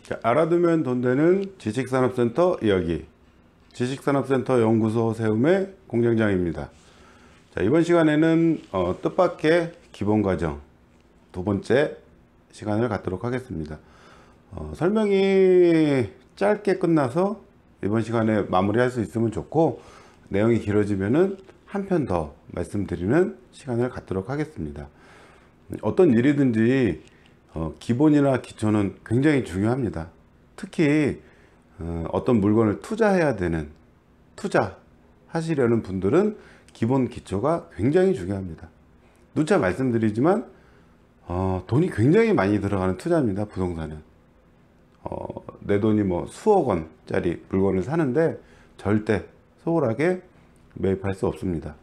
자, 알아두면 돈 되는 지식산업센터 이야기, 지식산업센터 연구소 세움의 공장장입니다. 자, 이번 시간에는 뜻밖의 기본과정 두 번째 시간을 갖도록 하겠습니다. 설명이 짧게 끝나서 이번 시간에 마무리할 수 있으면 좋고, 내용이 길어지면은 한 편 더 말씀드리는 시간을 갖도록 하겠습니다. 어떤 일이든지 기본이나 기초는 굉장히 중요합니다. 특히 어떤 물건을 투자해야 되는, 투자하시려는 분들은 기본 기초가 굉장히 중요합니다. 누차 말씀드리지만 돈이 굉장히 많이 들어가는 투자입니다. 부동산은 내 돈이 뭐 수억 원짜리 물건을 사는데 절대 소홀하게 매입할 수 없습니다.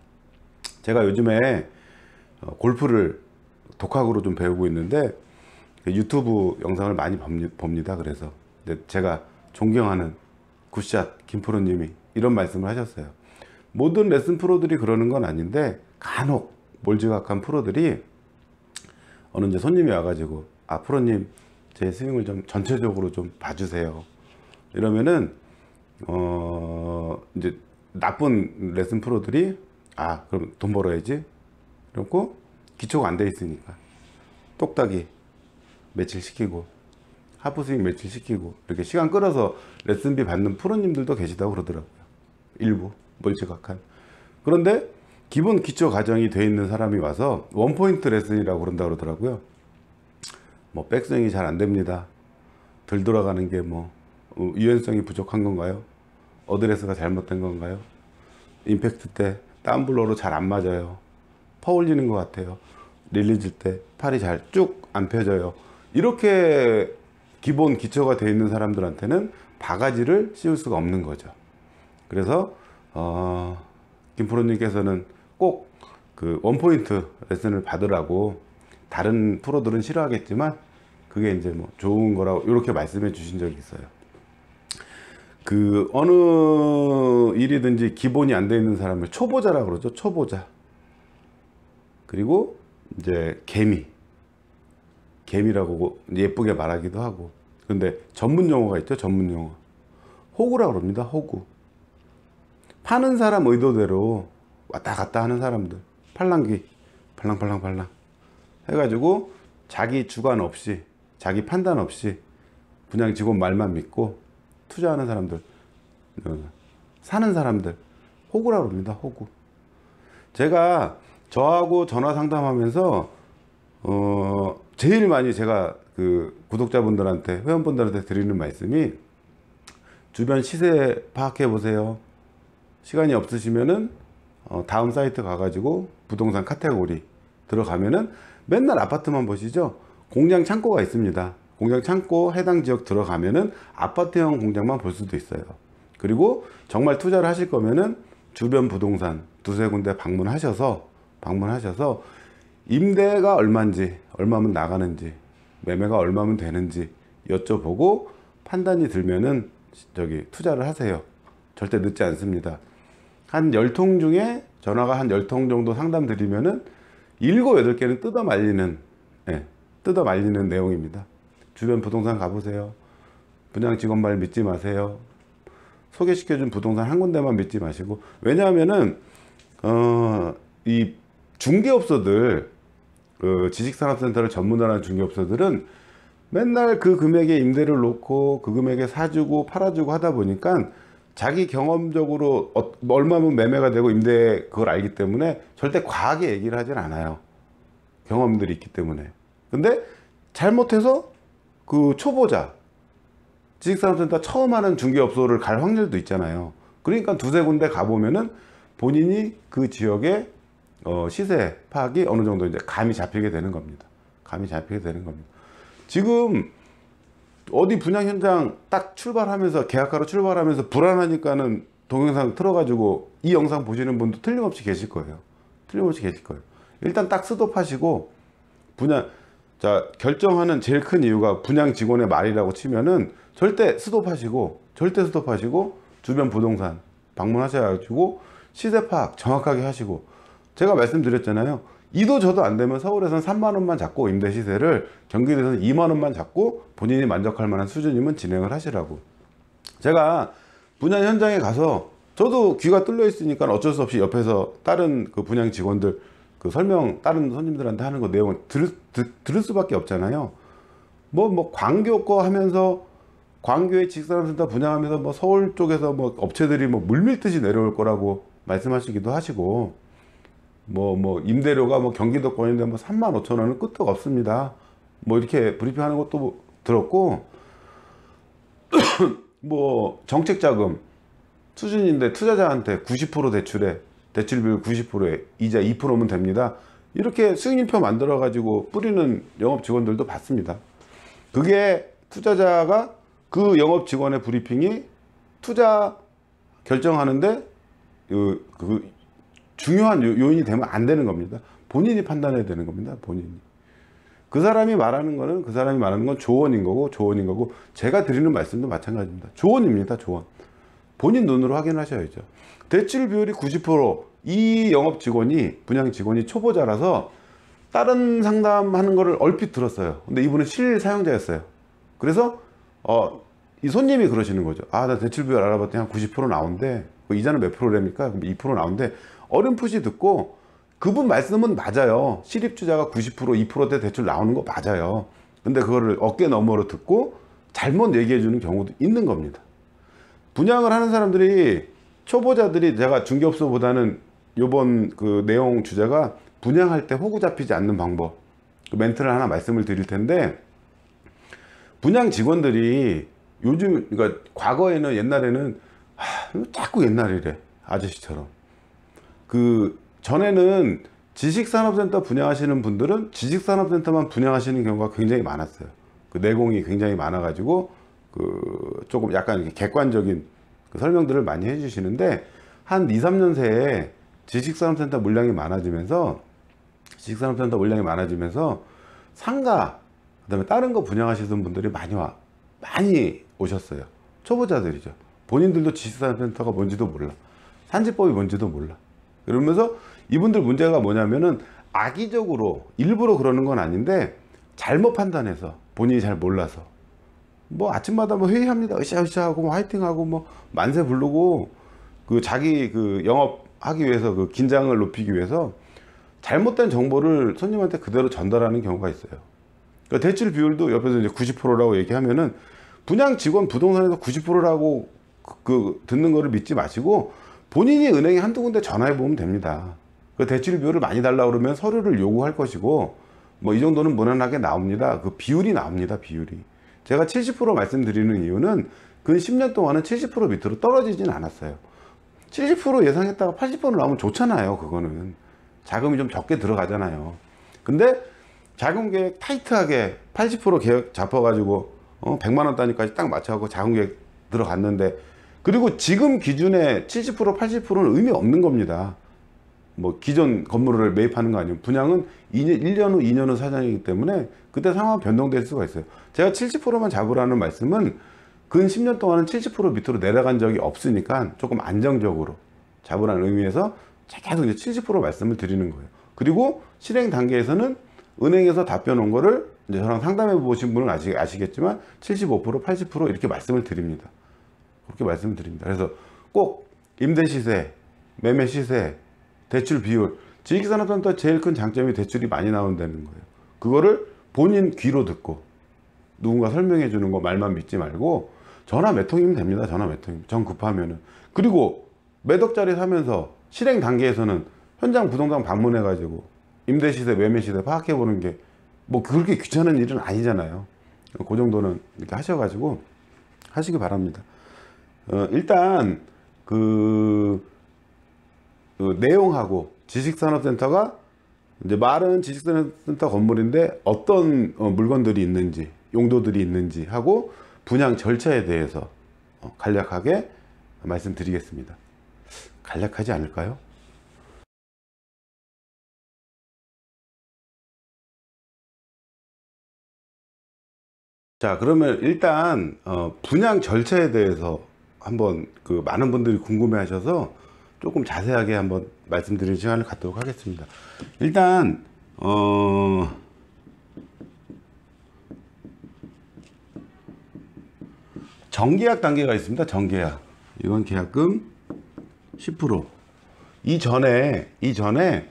제가 요즘에 골프를 독학으로 좀 배우고 있는데 유튜브 영상을 많이 봅니다. 그래서 제가 존경하는 굿샷 김프로님이 이런 말씀을 하셨어요. 모든 레슨 프로들이 그러는 건 아닌데 간혹 몰지각한 프로들이 어느 이제 손님이 와가지고, 아 프로님 제 스윙을 좀 전체적으로 좀 봐주세요. 이러면은 이제 나쁜 레슨 프로들이 그럼 돈 벌어야지 이러고 기초가 안 돼 있으니까 똑딱이 매칠 시키고 하프스윙 매칠 시키고 이렇게 시간 끌어서 레슨비 받는 프로님들도 계시다고 그러더라고요. 일부 멀찌각한. 그런데 기본 기초 과정이 돼 있는 사람이 와서 원포인트 레슨이라고 그런다 그러더라고요. 뭐 백스윙이 잘 안 됩니다. 덜 돌아가는 게 뭐 유연성이 부족한 건가요? 어드레스가 잘못된 건가요? 임팩트 때 다운블로로 잘 안 맞아요. 퍼올리는 것 같아요. 릴리질 때 팔이 잘 쭉 안 펴져요. 이렇게 기본 기초가 되어 있는 사람들한테는 바가지를 씌울 수가 없는 거죠. 그래서 김프로님께서는 꼭 그 원포인트 레슨을 받으라고, 다른 프로들은 싫어하겠지만 그게 이제 뭐 좋은 거라고 이렇게 말씀해 주신 적이 있어요. 그 어느 일이든지 기본이 안 되어 있는 사람을 초보자라고 그러죠. 초보자. 그리고 이제 개미라고 예쁘게 말하기도 하고. 근데 전문 용어가 있죠. 전문 용어. 호구라고 그럽니다. 호구. 파는 사람 의도대로 왔다 갔다 하는 사람들. 팔랑귀 팔랑팔랑 해가지고 자기 주관 없이, 자기 판단 없이 그냥 직원 말만 믿고 투자하는 사람들, 사는 사람들, 호구라고 그럽니다. 호구. 제가 저하고 전화 상담하면서 제일 많이 제가 그 구독자분들한테, 회원분들한테 드리는 말씀이, 주변 시세 파악해 보세요. 시간이 없으시면은 다음 사이트 가가지고 부동산 카테고리 들어가면은 맨날 아파트만 보시죠. 공장 창고가 있습니다. 공장 창고 해당 지역 들어가면은 아파트형 공장만 볼 수도 있어요. 그리고 정말 투자를 하실 거면은 주변 부동산 두세 군데 방문하셔서 임대가 얼마인지, 얼마면 나가는지, 매매가 얼마면 되는지 여쭤보고 판단이 들면은 투자를 하세요. 절대 늦지 않습니다. 한 10통 중에 전화가 한 10통 정도 상담 드리면은 7, 8개는 뜯어 말리는 내용입니다. 주변 부동산 가보세요. 분양 직원 말 믿지 마세요. 소개시켜준 부동산 한 군데만 믿지 마시고. 왜냐하면은 이 중개업소들, 그 지식산업센터를 전문으로 하는 중개업소들은 맨날 그 금액에 임대를 놓고 그 금액에 사주고 팔아주고 하다 보니까 자기 경험적으로 얼마면 매매가 되고 임대 그걸 알기 때문에 절대 과하게 얘기를 하진 않아요. 경험들이 있기 때문에. 근데 잘못해서 그 초보자, 지식산업센터 처음 하는 중개업소를 갈 확률도 있잖아요. 그러니까 두세 군데 가보면은 본인이 그 지역의 시세 파악이 어느 정도 이제 감이 잡히게 되는 겁니다. 지금 어디 분양 현장 딱 출발하면서 계약하러 출발하면서 불안하니까는 동영상 틀어가지고 이 영상 보시는 분도 틀림없이 계실 거예요. 틀림없이 계실 거예요. 일단 딱 스톱하시고 분양 자 결정하는 제일 큰 이유가 분양 직원의 말이라고 치면은 절대 스톱하시고 주변 부동산 방문하셔가지고 시세 파악 정확하게 하시고 제가 말씀드렸잖아요. 이도 저도 안 되면 서울에서는 3만 원만 잡고 임대 시세를 경기도에서는 2만 원만 잡고 본인이 만족할 만한 수준이면 진행을 하시라고. 제가 분양 현장에 가서 저도 귀가 뚫려 있으니까 어쩔 수 없이 옆에서 다른 그 분양 직원들 그 설명 다른 손님들한테 하는 거 내용을 들을 수밖에 없잖아요. 뭐 광교 거 하면서 광교의 직산센터 분양하면서 뭐 서울 쪽에서 뭐 업체들이 뭐 물밀듯이 내려올 거라고 말씀하시기도 하시고 뭐 임대료가 뭐 경기도권인데 뭐 3만 5천 원은 끄떡 없습니다. 뭐 이렇게 브리핑하는 것도 들었고 뭐 정책자금 수준인데 투자자한테 90% 대출에 대출 비율 90%에 이자 2%면 됩니다. 이렇게 승인표 만들어 가지고 뿌리는 영업 직원들도 봤습니다. 그게 투자자가 그 영업 직원의 브리핑이 투자 결정하는데 그 중요한 요인이 되면 안 되는 겁니다. 본인이 판단해야 되는 겁니다. 본인이. 그 사람이 말하는 건 조언인 거고 제가 드리는 말씀도 마찬가지입니다. 조언입니다. 조언. 본인 눈으로 확인하셔야죠. 대출 비율이 90%이 영업 직원이 분양 직원이 초보자라서 다른 상담하는 거를 얼핏 들었어요. 근데 이분은 실 사용자였어요. 그래서 이 손님이 그러시는 거죠. 아, 나 대출 비율 알아봤더니 한 90% 나온대. 이자는 몇 프로랍니까? 그럼 2% 나온대. 어렴풋이 듣고 그분 말씀은 맞아요. 실입주자가 90% 2%대 대출 나오는 거 맞아요. 근데 그거를 어깨 너머로 듣고 잘못 얘기해 주는 경우도 있는 겁니다. 분양을 하는 사람들이 초보자들이 제가 중개업소보다는 요번 그 내용 주제가 분양할 때 호구 잡히지 않는 방법 그 멘트를 하나 말씀을 드릴 텐데 분양 직원들이 요즘 그러니까 과거에는 옛날에는 자꾸 옛날이래 아저씨처럼 그 전에는 지식산업센터 분양하시는 분들은 지식산업센터만 분양하시는 경우가 굉장히 많았어요. 그 내공이 굉장히 많아가지고 그 조금 약간 이렇게 객관적인 그 설명들을 많이 해주시는데 한 2, 3년 새에 지식산업센터 물량이 많아지면서 상가 그다음에 다른 거 분양하시는 분들이 많이 오셨어요. 초보자들이죠. 본인들도 지식산업센터가 뭔지도 몰라. 산지법이 뭔지도 몰라. 그러면서 이분들 문제가 뭐냐면은 악의적으로 일부러 그러는 건 아닌데 잘못 판단해서 본인이 잘 몰라서 뭐 아침마다 뭐 회의합니다. 으쌰으쌰 하고 뭐 화이팅하고 뭐 만세 부르고 그 자기 그 영업하기 위해서 그 긴장을 높이기 위해서 잘못된 정보를 손님한테 그대로 전달하는 경우가 있어요. 그러니까 대출 비율도 옆에서 이제 90%라고 얘기하면은 분양 직원 부동산에서 90%라고 그 듣는 거를 믿지 마시고 본인이 은행에 한두 군데 전화해 보면 됩니다. 그 대출 비율을 많이 달라고 그러면 서류를 요구할 것이고 뭐 이 정도는 무난하게 나옵니다. 그 비율이 나옵니다. 비율이. 제가 70% 말씀드리는 이유는 근 10년 동안은 70% 밑으로 떨어지진 않았어요. 70% 예상했다가 80% 나오면 좋잖아요. 그거는 자금이 좀 적게 들어가잖아요. 근데 자금 계획 타이트하게 80% 계획 잡아가지고 100만 원 단위까지 딱 맞춰갖고 자금 계획 들어갔는데 그리고 지금 기준에 70% 80%는 의미 없는 겁니다. 뭐 기존 건물을 매입하는 거 아니에요. 분양은 1년 후 2년 후 사장이기 때문에 그때 상황 변동될 수가 있어요. 제가 70%만 잡으라는 말씀은 근 10년 동안은 70% 밑으로 내려간 적이 없으니까 조금 안정적으로 잡으라는 의미에서 계속 이제 70% 말씀을 드리는 거예요. 그리고 실행 단계에서는 은행에서 답변 온 거를 이제 저랑 상담해 보신 분은 아시겠지만 75% 80% 이렇게 말씀을 드립니다. 그렇게 말씀을 드립니다. 그래서 꼭 임대 시세, 매매 시세, 대출 비율, 지식산업센터 제일 큰 장점이 대출이 많이 나온다는 거예요. 그거를 본인 귀로 듣고 누군가 설명해 주는 거 말만 믿지 말고 전화 몇 통이면 됩니다. 전화 몇 통이면. 정 급하면은. 그리고 몇 억짜리 사면서 실행 단계에서는 현장 부동산 방문해 가지고 임대 시세, 매매 시세 파악해 보는 게 뭐 그렇게 귀찮은 일은 아니잖아요. 그 정도는 이렇게 하셔가지고 하시기 바랍니다. 일단 그 내용하고 지식산업센터가 이제 말은 지식산업센터 건물인데 어떤 물건들이 있는지 용도들이 있는지 하고 분양 절차에 대해서 간략하게 말씀드리겠습니다. 간략하지 않을까요? 자, 그러면 일단 분양 절차에 대해서 한번 많은 분들이 궁금해 하셔서 조금 자세하게 한번 말씀드리는 시간을 갖도록 하겠습니다. 일단 정계약 단계가 있습니다. 정계약. 이건 계약금 10%. 이전에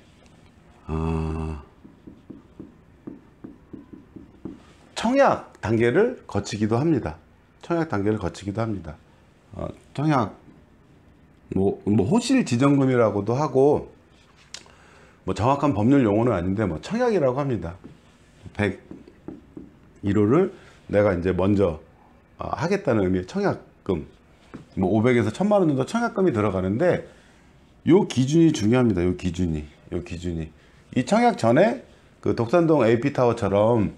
청약 단계를 거치기도 합니다. 청약 단계를 거치기도 합니다. 청약 뭐 호실 지정금이라고도 하고, 뭐 정확한 법률 용어는 아닌데 뭐 청약이라고 합니다. 101호를 내가 이제 먼저 하겠다는 의미의 청약금, 뭐 500에서 1000만 원 정도 청약금이 들어가는데, 요 기준이 중요합니다. 요 기준이 이 청약 전에 그 독산동 AP타워처럼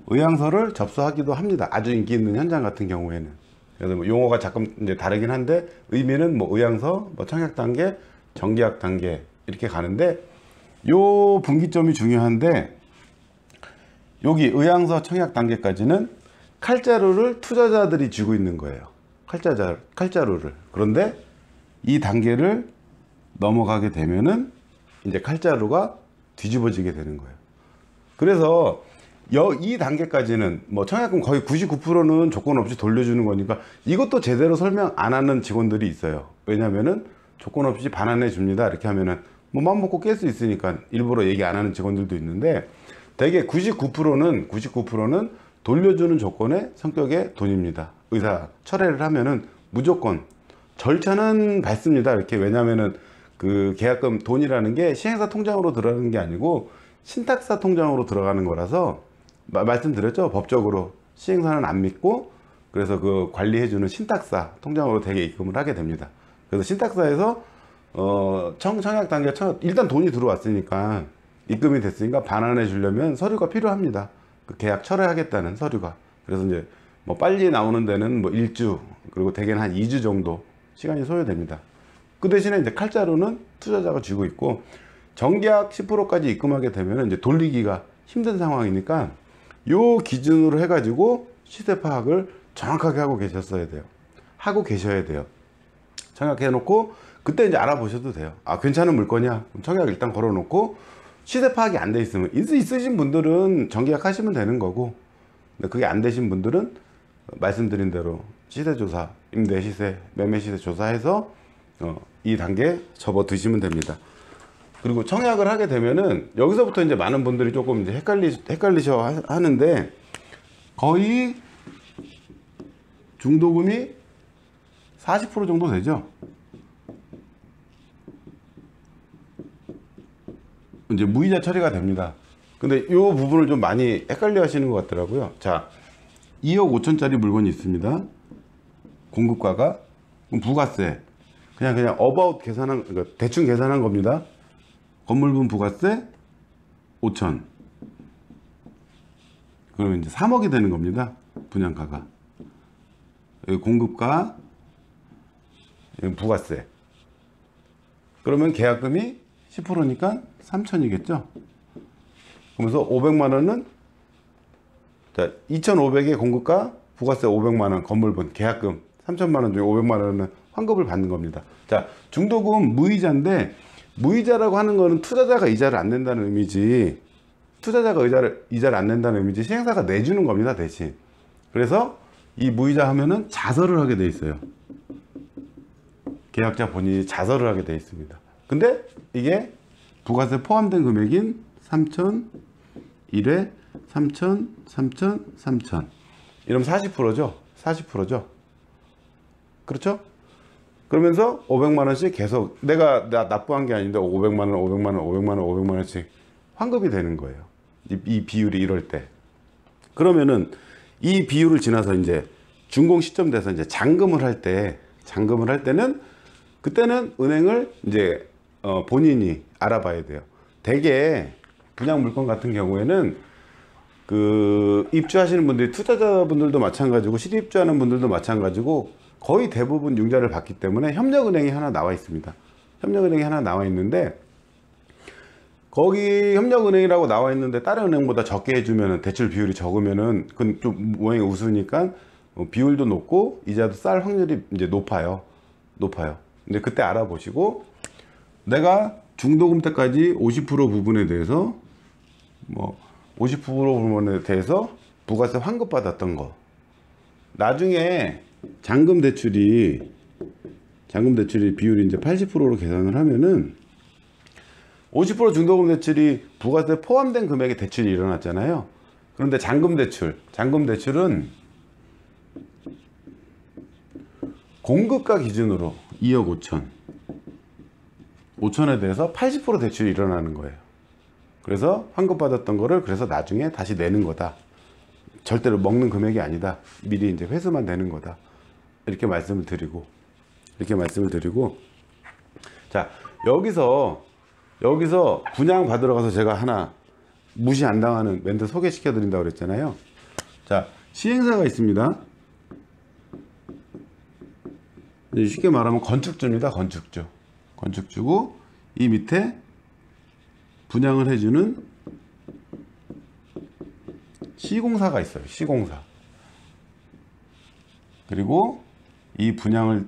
의향서를 접수하기도 합니다. 아주 인기 있는 현장 같은 경우에는. 그래서 뭐 용어가 잠깐 이제 다르긴 한데, 의미는 뭐 의향서, 뭐 청약 단계, 정계약 단계 이렇게 가는데, 요 분기점이 중요한데, 여기 의향서 청약 단계까지는 칼자루를 투자자들이 쥐고 있는 거예요. 칼자루를. 그런데 이 단계를 넘어가게 되면은 이제 칼자루가 뒤집어지게 되는 거예요. 그래서 이 단계까지는 뭐 청약금 거의 99%는 조건 없이 돌려주는 거니까, 이것도 제대로 설명 안 하는 직원들이 있어요. 왜냐면은 조건 없이 반환해 줍니다 이렇게 하면은 뭐 맘 먹고 깰 수 있으니까 일부러 얘기 안 하는 직원들도 있는데, 대개 99%는 돌려주는 조건의 성격의 돈입니다. 의사 철회를 하면은 무조건 절차는 밟습니다 이렇게. 왜냐면은 그 계약금 돈이라는 게 시행사 통장으로 들어가는 게 아니고 신탁사 통장으로 들어가는 거라서, 말씀드렸죠. 법적으로 시행사는 안 믿고, 그래서 그 관리해주는 신탁사 통장으로 대개 입금을 하게 됩니다. 그래서 신탁사에서 청약 단계 일단 돈이 들어왔으니까, 입금이 됐으니까 반환해 주려면 서류가 필요합니다. 그 계약 철회하겠다는 서류가. 그래서 이제 뭐 빨리 나오는 데는 뭐 1주, 그리고 대개는 한 2주 정도 시간이 소요됩니다. 그 대신에 이제 칼자루는 투자자가 쥐고 있고, 정계약 10%까지 입금하게 되면 이제 돌리기가 힘든 상황이니까, 요 기준으로 해가지고 시세 파악을 정확하게 하고 계셔야 돼요. 청약해 놓고 그때 이제 알아보셔도 돼요. 아, 괜찮은 물건이야. 청약 일단 걸어 놓고, 시세 파악이 안 돼 있으면, 있으신 분들은 정계약 하시면 되는 거고, 근데 그게 안 되신 분들은 말씀드린 대로 시세조사, 임대시세, 매매시세 조사해서 이 단계 접어 드시면 됩니다. 그리고 청약을 하게 되면은 여기서부터 이제 많은 분들이 조금 이제 헷갈리셔 하는데, 거의 중도금이 40% 정도 되죠. 이제 무이자 처리가 됩니다. 근데 이 부분을 좀 많이 헷갈려 하시는 것 같더라고요. 자, 2억 5천짜리 물건이 있습니다. 공급가가. 그럼 부가세. 그냥 어바웃 계산한, 그러니까 대충 계산한 겁니다. 건물분 부가세 5천. 그러면 이제 3억이 되는 겁니다. 분양가가. 여기 공급가, 여기 부가세. 그러면 계약금이 10%니까 3천이겠죠. 그러면서 500만 원은, 자, 2,500의 공급가, 부가세 500만 원, 건물분, 계약금 3천만 원 중에 500만 원은 환급을 받는 겁니다. 자, 중도금 무이자인데, 무이자라고 하는 거는 투자자가 이자를 안 낸다는 의미지, 이자를 안 낸다는 의미지, 시행사가 내주는 겁니다, 대신. 그래서 이 무이자 하면은 자설을 하게 돼 있어요. 계약자 본인이 자설을 하게 돼 있습니다. 근데 이게 부가세 포함된 금액인 3천, 1회 3천, 3천, 3천. 이러면 40%죠. 40%죠. 그렇죠? 그러면서 500만 원씩 계속, 내가 납부한 게 아닌데 500만 원, 500만 원, 500만 원, 500만 원씩 환급이 되는 거예요. 이 비율이 이럴 때. 그러면은 이 비율을 지나서 이제 준공 시점 돼서 이제 잔금을 할 때는, 그때는 은행을 이제 본인이 알아봐야 돼요. 대개 분양 물건 같은 경우에는 그 입주하시는 분들이 투자자분들도 마찬가지고 실입주하는 분들도 마찬가지고 거의 대부분 융자를 받기 때문에 협력은행이 하나 나와 있습니다. 협력은행이 하나 나와 있는데 거기 협력은행이라고 나와 있는데 다른 은행보다 적게 해주면 대출 비율이 적으면은 그건 좀 모양이 우스우니까 비율도 높고 이자도 쌀 확률이 이제 높아요. 근데 그때 알아보시고 내가 중도금태까지 50% 부분에 대해서 뭐 50% 부분에 대해서 부가세 환급 받았던 거 나중에 잔금 대출이 비율이 이제 80%로 계산을 하면은 50% 중도금 대출이 부가세 포함된 금액의 대출이 일어났잖아요. 그런데 잔금 대출은 공급가 기준으로 2억 5천에 대해서 80% 대출이 일어나는 거예요. 그래서 환급 받았던 거를 그래서 나중에 다시 내는 거다. 절대로 먹는 금액이 아니다. 미리 이제 회수만 되는 거다. 이렇게 말씀을 드리고 자, 여기서 분양 받으러 가서 제가 하나 무시 안 당하는 멘트 소개시켜 드린다고 그랬잖아요. 자, 시행사가 있습니다. 쉽게 말하면 건축주입니다. 건축주고 이 밑에 분양을 해주는 시공사가 있어요. 시공사. 그리고 이 분양을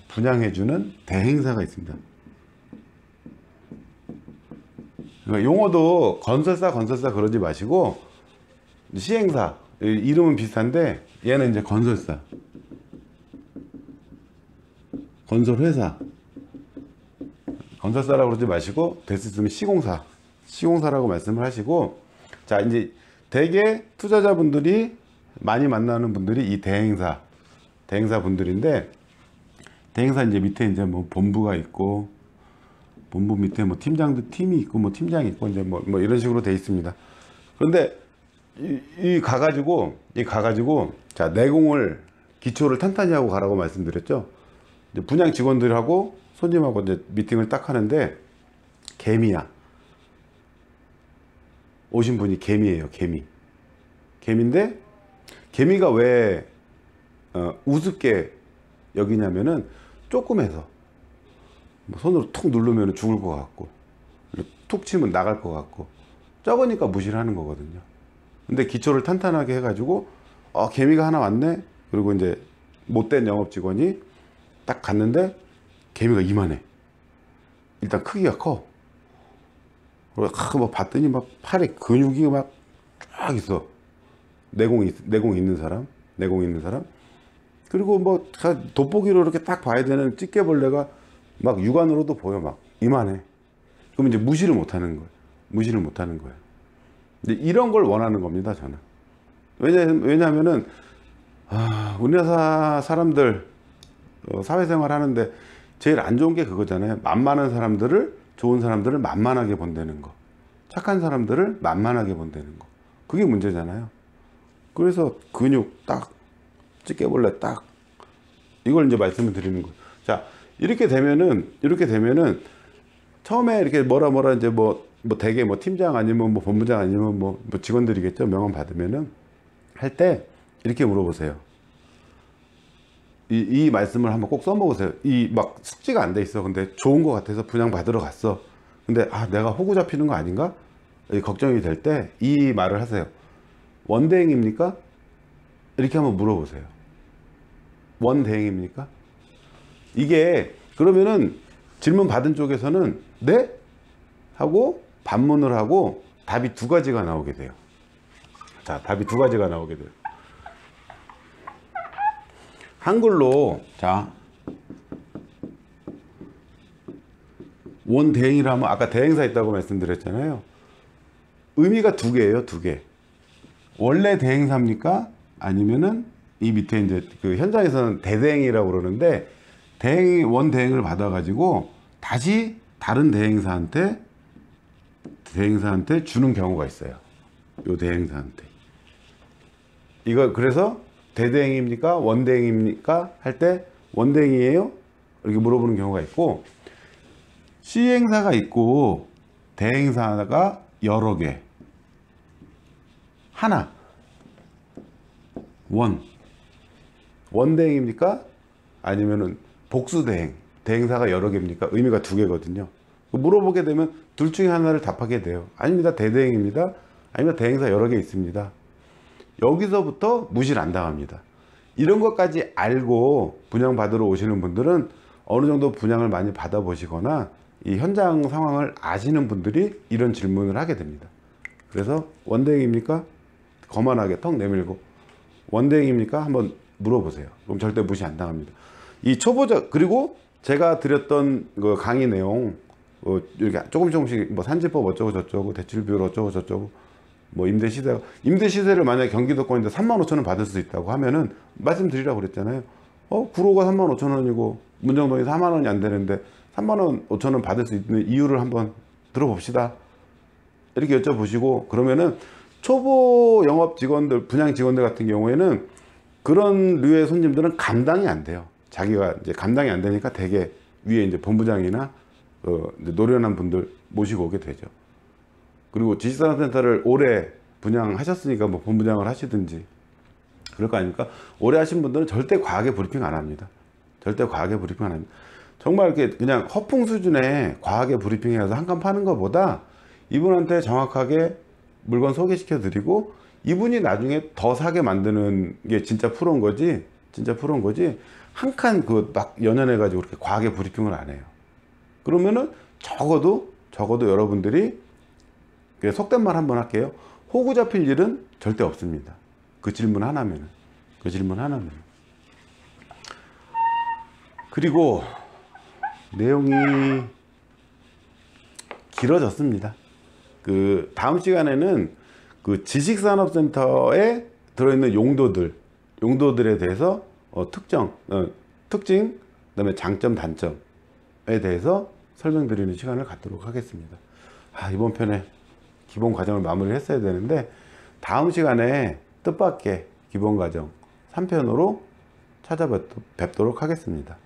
분양해주는 대행사가 있습니다. 그러니까 용어도 건설사 그러지 마시고 시행사 이름은 비슷한데 얘는 이제 건설사, 건설사라고 그러지 마시고 될 수 있으면 시공사라고 말씀을 하시고 자 이제 대개 투자자분들이 많이 만나는 분들이 이 대행사 분들인데 대행사 이제 밑에 이제 뭐 본부가 있고 본부 밑에 뭐 팀이 있고 뭐 팀장이 있고 이제 뭐 이런 식으로 돼 있습니다. 그런데 이 가가지고 자 내공을 기초를 탄탄히 하고 가라고 말씀드렸죠. 이제 분양 직원들하고 손님하고 이제 미팅을 딱 하는데 개미야. 오신 분이 개미예요. 개미인데 개미가 왜 우습게 여기냐면은 조금해서 손으로 툭 누르면 죽을 것 같고 툭 치면 나갈 것 같고 적으니까 무시를 하는 거거든요. 근데 기초를 탄탄하게 해가지고 개미가 하나 왔네. 그리고 이제 못된 영업 직원이 딱 갔는데 개미가 이만해. 일단 크기가 커. 뭐 봤더니 막 팔에 근육이 막 쫙 있어. 내공 있는 사람. 그리고 뭐 돋보기로 이렇게 딱 봐야 되는 집게벌레가 막 육안으로도 보여. 막 이만해. 그럼 이제 무시를 못 하는 거예요. 근데 이런 걸 원하는 겁니다, 저는. 왜냐하면은 우리나라 사람들 사회생활 하는데 제일 안 좋은 게 그거잖아요. 만만한 사람들을, 좋은 사람들을 만만하게 본다는 거. 착한 사람들을 만만하게 본다는 거. 그게 문제잖아요. 그래서 근육 딱, 집게벌레 딱, 이걸 이제 말씀을 드리는 거예요. 자, 이렇게 되면은 처음에 이렇게 뭐라 이제 뭐 대개 뭐 팀장 아니면 뭐 본부장 아니면 뭐 직원들이겠죠. 명함 받으면은 할 때 이렇게 물어보세요. 이 말씀을 한번 꼭 써먹으세요. 이 막 숙지가 안 돼 있어. 근데 좋은 거 같아서 분양 받으러 갔어. 근데 내가 호구 잡히는 거 아닌가? 걱정이 될 때 이 말을 하세요. 원대행입니까? 이렇게 한번 물어보세요. 원대행입니까? 이게 그러면은 질문 받은 쪽에서는 네? 하고 반문을 하고 답이 두 가지가 나오게 돼요. 자, 답이 두 가지가 나오게 돼요. 한글로 자 원대행이라면 아까 대행사 있다고 말씀드렸잖아요. 의미가 두 개예요. 두 개. 원래 대행사입니까? 아니면은 이 밑에 이제 그 현장에서는 대대행이라고 그러는데 원대행을 받아가지고 다시 다른 대행사한테 주는 경우가 있어요. 요 대행사한테. 이거 그래서 대대행입니까? 원대행입니까? 할 때 원대행이에요? 이렇게 물어보는 경우가 있고 시행사가 있고 대행사가 여러 개, 하나, 원대행입니까? 아니면은 복수대행, 대행사가 여러 개입니까? 의미가 두 개거든요. 물어보게 되면 둘 중에 하나를 답하게 돼요. 아닙니다, 대대행입니다. 아니면 대행사 여러 개 있습니다. 여기서부터 무시를 안 당합니다. 이런 것까지 알고 분양받으러 오시는 분들은 어느 정도 분양을 많이 받아보시거나 이 현장 상황을 아시는 분들이 이런 질문을 하게 됩니다. 그래서 원대행입니까? 거만하게 턱 내밀고 원대행입니까? 한번 물어보세요. 그럼 절대 무시 안 당합니다. 이 초보자, 그리고 제가 드렸던 그 강의 내용 이렇게 조금씩 뭐 산지법 어쩌고 저쩌고 대출 비율 어쩌고 저쩌고 뭐 임대 시세를 만약에 경기도권인데 35,000원 받을 수 있다고 하면은 말씀드리라고 그랬잖아요. 구로가 35,000원이고 문정동이 4만 원이 안 되는데 3만 원 5천 원 받을 수 있는 이유를 한번 들어봅시다. 이렇게 여쭤보시고, 그러면은 초보 영업 직원들, 분양 직원들 같은 경우에는 그런 류의 손님들은 감당이 안 돼요. 자기가 이제 감당이 안 되니까 대개 위에 이제 본부장이나 이제 노련한 분들 모시고 오게 되죠. 그리고 지식산업센터를 오래 분양하셨으니까 뭐 본부장을 하시든지 그럴 거 아닙니까? 오래 하신 분들은 절대 과하게 브리핑 안 합니다. 절대 과하게 브리핑 안 합니다. 정말 이렇게 그냥 허풍 수준의 과하게 브리핑해서 한 칸 파는 것보다 이분한테 정확하게 물건 소개시켜 드리고 이분이 나중에 더 사게 만드는 게 진짜 프로인 거지, 진짜 프로인 거지, 한 칸 그 막 연연해 가지고 그렇게 과하게 브리핑을 안 해요. 그러면은 적어도 여러분들이 속된 말 한번 할게요. 호구 잡힐 일은 절대 없습니다. 그 질문 하나면은. 그리고 내용이 길어졌습니다. 그 다음 시간에는 그 지식산업센터에 들어있는 용도들에 대해서 특징, 그다음에 장점, 단점에 대해서 설명드리는 시간을 갖도록 하겠습니다. 이번 편에 기본 과정을 마무리를 했어야 되는데 다음 시간에 뜻밖의 기본 과정 3편으로 찾아뵙도록 하겠습니다.